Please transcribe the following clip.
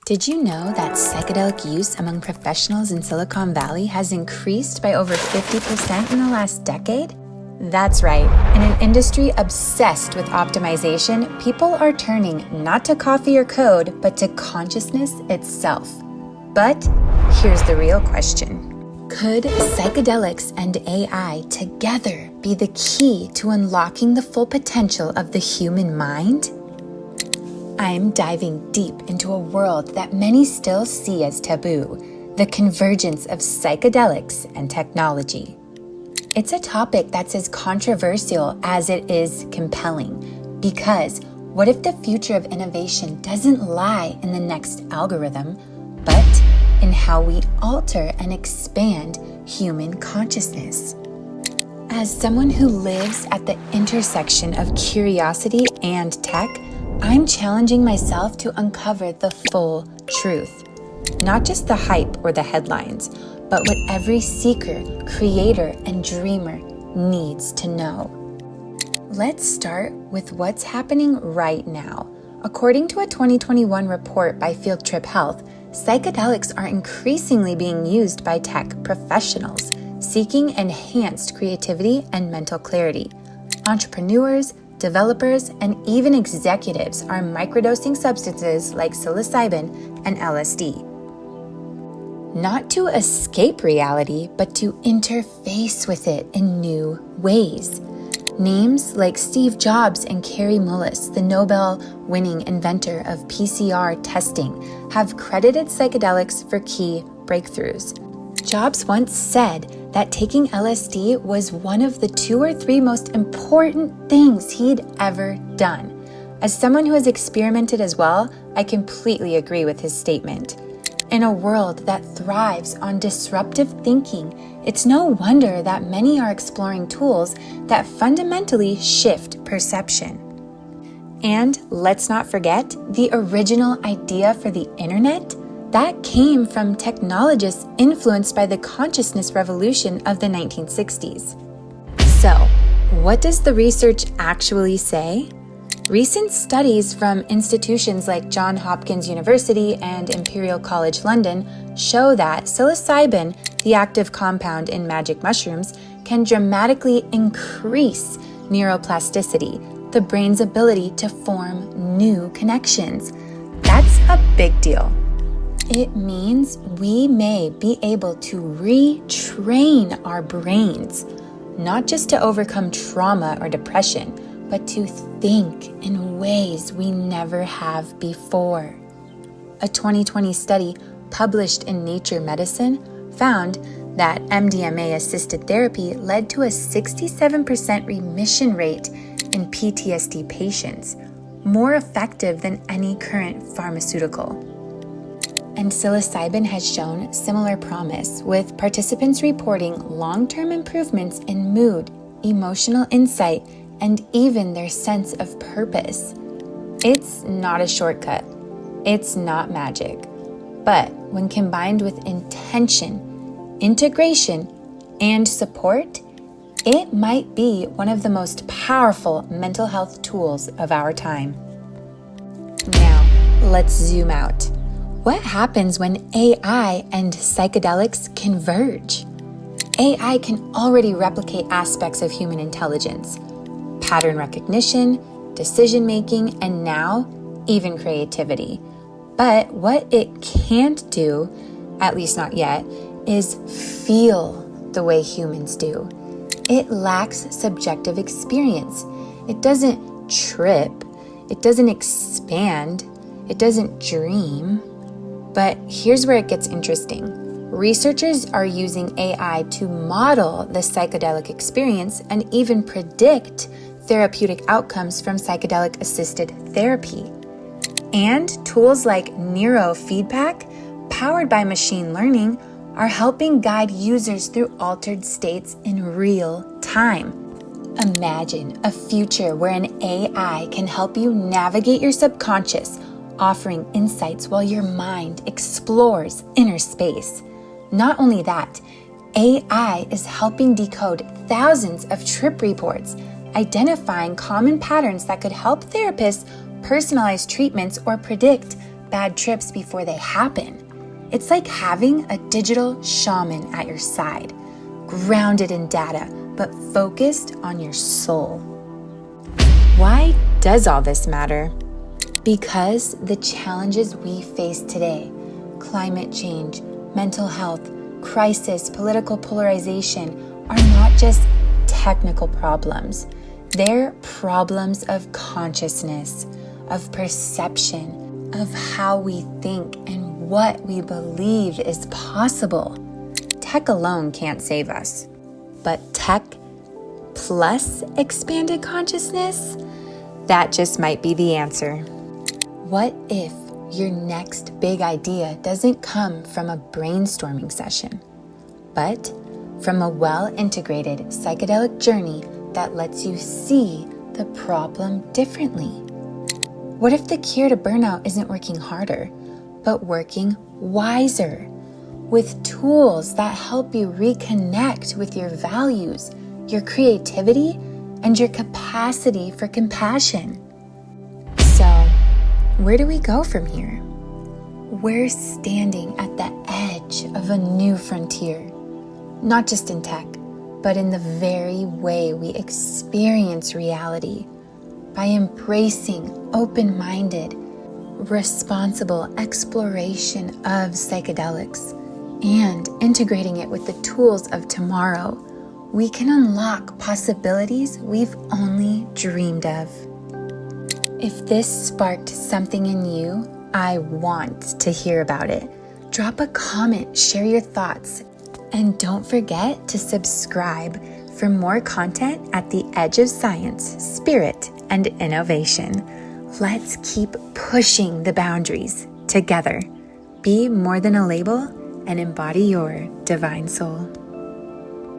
Did you know that psychedelic use among professionals in Silicon Valley has increased by over 50% in the last decade? That's right. In an industry obsessed with optimization, people are turning not to coffee or code, but to consciousness itself. But here's the real question. Could psychedelics and AI together be the key to unlocking the full potential of the human mind? I'm diving deep into a world that many still see as taboo, the convergence of psychedelics and technology. It's a topic that's as controversial as it is compelling, because what if the future of innovation doesn't lie in the next algorithm, but in how we alter and expand human consciousness? As someone who lives at the intersection of curiosity and tech, I'm challenging myself to uncover the full truth. Not just the hype or the headlines, but what every seeker, creator, and dreamer needs to know. Let's start with what's happening right now. According to a 2021 report by Field Trip Health, psychedelics are increasingly being used by tech professionals seeking enhanced creativity and mental clarity. Entrepreneurs, developers, and even executives are microdosing substances like psilocybin and LSD. Not to escape reality, but to interface with it in new ways. Names like Steve Jobs and Carrie Mullis, the Nobel-winning inventor of PCR testing, have credited psychedelics for key breakthroughs. Jobs once said that taking LSD was one of the 2 or 3 most important things he'd ever done. As someone who has experimented as well, I completely agree with his statement. In a world that thrives on disruptive thinking, it's no wonder that many are exploring tools that fundamentally shift perception. And let's not forget the original idea for the internet. That came from technologists influenced by the consciousness revolution of the 1960s. So, what does the research actually say? Recent studies from institutions like Johns Hopkins University and Imperial College London show that psilocybin, the active compound in magic mushrooms, can dramatically increase neuroplasticity, the brain's ability to form new connections. That's a big deal. It means we may be able to retrain our brains, not just to overcome trauma or depression, but to think in ways we never have before. A 2020 study published in Nature Medicine found that MDMA-assisted therapy led to a 67% remission rate in PTSD patients, more effective than any current pharmaceutical. And psilocybin has shown similar promise, with participants reporting long-term improvements in mood, emotional insight, and even their sense of purpose. It's not a shortcut. It's not magic. But when combined with intention, integration, and support, it might be one of the most powerful mental health tools of our time. Now, let's zoom out. What happens when AI and psychedelics converge? AI can already replicate aspects of human intelligence, pattern recognition, decision-making, and now even creativity. But what it can't do, at least not yet, is feel the way humans do. It lacks subjective experience. It doesn't trip. It doesn't expand. It doesn't dream. But here's where it gets interesting. Researchers are using AI to model the psychedelic experience and even predict therapeutic outcomes from psychedelic-assisted therapy. And tools like neurofeedback, powered by machine learning, are helping guide users through altered states in real time. Imagine a future where an AI can help you navigate your subconscious, offering insights while your mind explores inner space. Not only that, AI is helping decode thousands of trip reports, identifying common patterns that could help therapists personalize treatments or predict bad trips before they happen. It's like having a digital shaman at your side, grounded in data, but focused on your soul. Why does all this matter? Because the challenges we face today, climate change, mental health, crisis, political polarization, are not just technical problems. They're problems of consciousness, of perception, of how we think and what we believe is possible. Tech alone can't save us, but tech plus expanded consciousness, that just might be the answer. What if your next big idea doesn't come from a brainstorming session, but from a well-integrated psychedelic journey that lets you see the problem differently? What if the cure to burnout isn't working harder, but working wiser, with tools that help you reconnect with your values, your creativity, and your capacity for compassion? So, where do we go from here? We're standing at the edge of a new frontier, not just in tech, but in the very way we experience reality, by embracing open-minded, responsible exploration of psychedelics and integrating it with the tools of tomorrow. We can unlock possibilities we've only dreamed of. If this sparked something in you, I want to hear about it. Drop a comment, share your thoughts, and don't forget to subscribe for more content at the edge of science, spirit, and innovation. Let's keep pushing the boundaries together. Be more than a label and embody your divine soul.